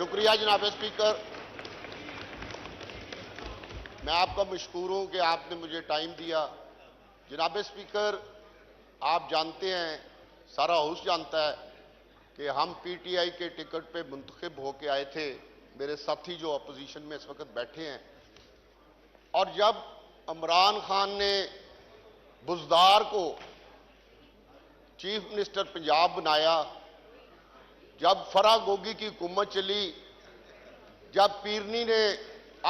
شکریہ جناب اسپیکر. میں آپ کا مشکور ہوں کہ آپ نے مجھے ٹائم دیا. جناب اسپیکر، آپ جانتے ہیں، سارا ہاؤس جانتا ہے کہ ہم پی ٹی آئی کے ٹکٹ پہ منتخب ہو کے آئے تھے. میرے ساتھی جو اپوزیشن میں اس وقت بیٹھے ہیں، اور جب عمران خان نے بزدار کو چیف منسٹر پنجاب بنایا، جب فرا گوگی کی حکومت چلی، جب پیرنی نے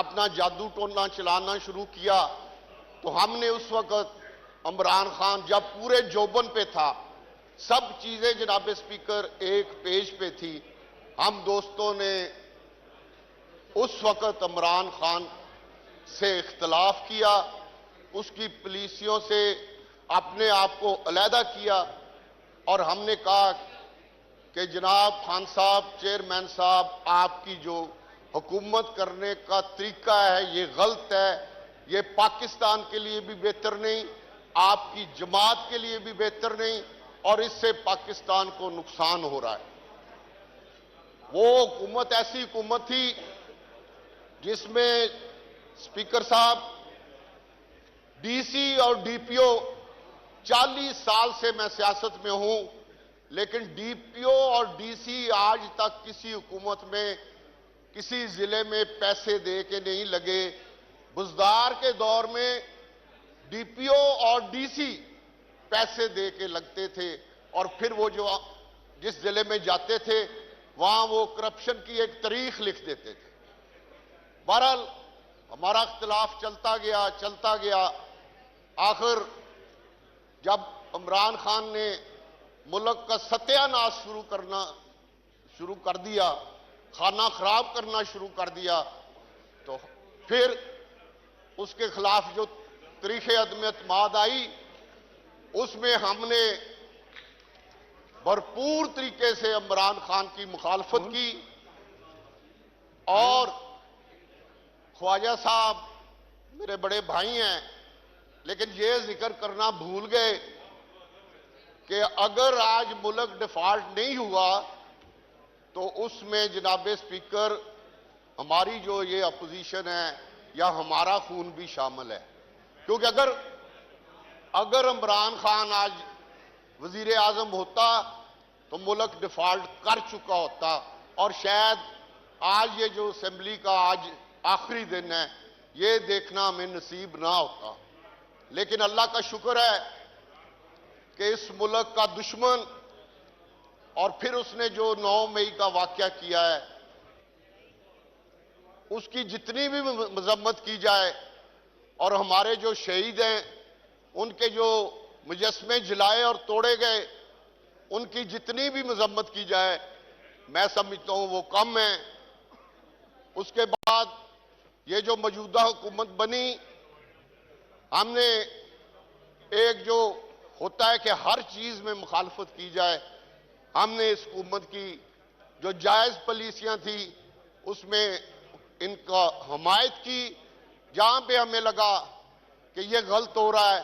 اپنا جادو ٹونا چلانا شروع کیا، تو ہم نے اس وقت عمران خان جب پورے جوبن پہ تھا، سب چیزیں جناب اسپیکر ایک پیج پہ تھی، ہم دوستوں نے اس وقت عمران خان سے اختلاف کیا، اس کی پالیسیوں سے اپنے آپ کو علیحدہ کیا، اور ہم نے کہا کہ جناب خان صاحب، چیئرمین صاحب، آپ کی جو حکومت کرنے کا طریقہ ہے یہ غلط ہے، یہ پاکستان کے لیے بھی بہتر نہیں، آپ کی جماعت کے لیے بھی بہتر نہیں، اور اس سے پاکستان کو نقصان ہو رہا ہے. وہ حکومت ایسی حکومت تھی جس میں اسپیکر صاحب ڈی سی اور ڈی پی او 40 سال سے میں سیاست میں ہوں، لیکن ڈی پی او اور ڈی سی آج تک کسی حکومت میں کسی ضلع میں پیسے دے کے نہیں لگے. بزدار کے دور میں ڈی پی او اور ڈی سی پیسے دے کے لگتے تھے، اور پھر وہ جو جس ضلع میں جاتے تھے وہاں وہ کرپشن کی ایک تاریخ لکھ دیتے تھے. بہرحال ہمارا اختلاف چلتا گیا. آخر جب عمران خان نے ملک کا ستیہ ناش شروع کر دیا، کھانا خراب کرنا شروع کر دیا، تو پھر اس کے خلاف جو تاریخ عدم اعتماد آئی، اس میں ہم نے بھرپور طریقے سے عمران خان کی مخالفت کی. اور خواجہ صاحب میرے بڑے بھائی ہیں، لیکن یہ ذکر کرنا بھول گئے کہ اگر آج ملک ڈیفالٹ نہیں ہوا تو اس میں جناب اسپیکر ہماری جو یہ اپوزیشن ہے یا ہمارا خون بھی شامل ہے. کیونکہ اگر عمران خان آج وزیر اعظم ہوتا تو ملک ڈیفالٹ کر چکا ہوتا، اور شاید آج یہ جو اسمبلی کا آج آخری دن ہے یہ دیکھنا ہمیں نصیب نہ ہوتا. لیکن اللہ کا شکر ہے کہ اس ملک کا دشمن، اور پھر اس نے جو 9 مئی کا واقعہ کیا ہے، اس کی جتنی بھی مذمت کی جائے، اور ہمارے جو شہید ہیں ان کے جو مجسمے جلائے اور توڑے گئے ان کی جتنی بھی مذمت کی جائے، میں سمجھتا ہوں وہ کم ہے. اس کے بعد یہ جو موجودہ حکومت بنی، ہم نے ایک جو ہوتا ہے کہ ہر چیز میں مخالفت کی جائے، ہم نے اس حکومت کی جو جائز پالیسیاں تھی اس میں ان کا حمایت کی. جہاں پہ ہمیں لگا کہ یہ غلط ہو رہا ہے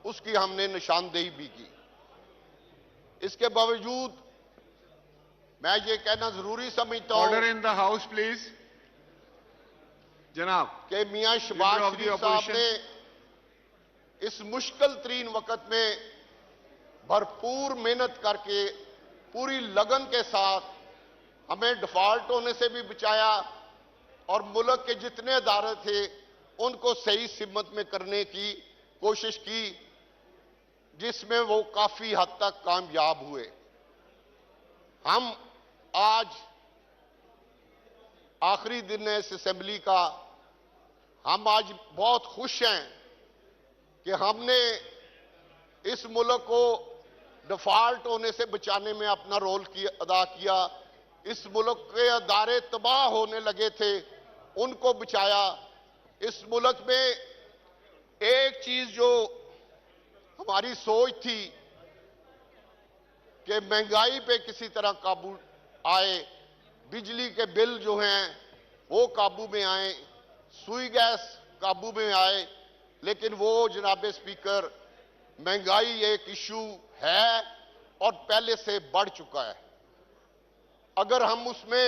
اس کی ہم نے نشاندہی بھی کی. اس کے باوجود میں یہ کہنا ضروری سمجھتا ہوں order in the house please. جناب کہ میاں شہباز لیڈر آف دی شریف صاحب اپوزیشن. نے اس مشکل ترین وقت میں بھرپور محنت کر کے پوری لگن کے ساتھ ہمیں ڈیفالٹ ہونے سے بھی بچایا، اور ملک کے جتنے ادارے تھے ان کو صحیح سمت میں کرنے کی کوشش کی، جس میں وہ کافی حد تک کامیاب ہوئے. ہم آج آخری دن ہے اس اسمبلی کا، ہم آج بہت خوش ہیں کہ ہم نے اس ملک کو ڈیفالٹ ہونے سے بچانے میں اپنا رول ادا کیا. اس ملک کے ادارے تباہ ہونے لگے تھے، ان کو بچایا. اس ملک میں ایک چیز جو ہماری سوچ تھی کہ مہنگائی پہ کسی طرح قابو آئے، بجلی کے بل جو ہیں وہ قابو میں آئیں، سوئی گیس قابو میں آئے، لیکن وہ جناب اسپیکر مہنگائی ایک ایشو ہے اور پہلے سے بڑھ چکا ہے. اگر ہم اس میں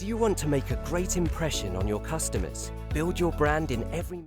Do you want to make a great impression on your customers? Build your brand in every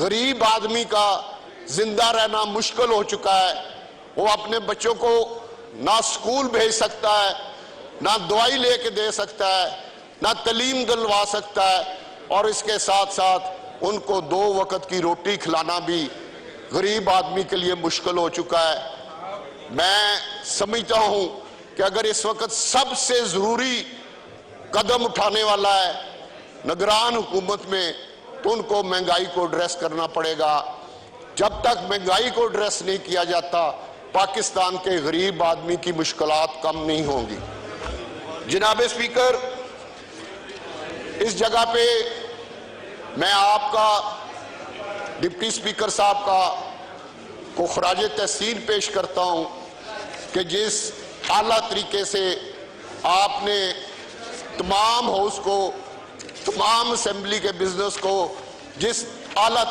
غریب آدمی کا زندہ رہنا مشکل ہو چکا ہے. وہ اپنے بچوں کو نہ سکول بھیج سکتا ہے, نہ دوائی لے کے دے سکتا ہے, نہ تعلیم دلوا سکتا ہے, اور اس کے ساتھ ساتھ ان کو 2 وقت کی روٹی کھلانا بھی غریب آدمی کے لیے مشکل ہو چکا ہے. میں سمجھتا ہوں کہ اگر اس وقت سب سے ضروری قدم اٹھانے والا ہے نگران حکومت میں, تو ان کو مہنگائی کو ایڈریس کرنا پڑے گا. جب تک مہنگائی کو ایڈریس نہیں کیا جاتا, پاکستان کے غریب آدمی کی مشکلات کم نہیں ہوں گی. جناب اسپیکر, اس جگہ پہ میں آپ کا, ڈپٹی اسپیکر صاحب کا کو خراج تحسین پیش کرتا ہوں کہ جس اعلیٰ طریقے سے آپ نے تمام ہاؤس کو, تمام اسمبلی کے بزنس کو جس اعلیٰ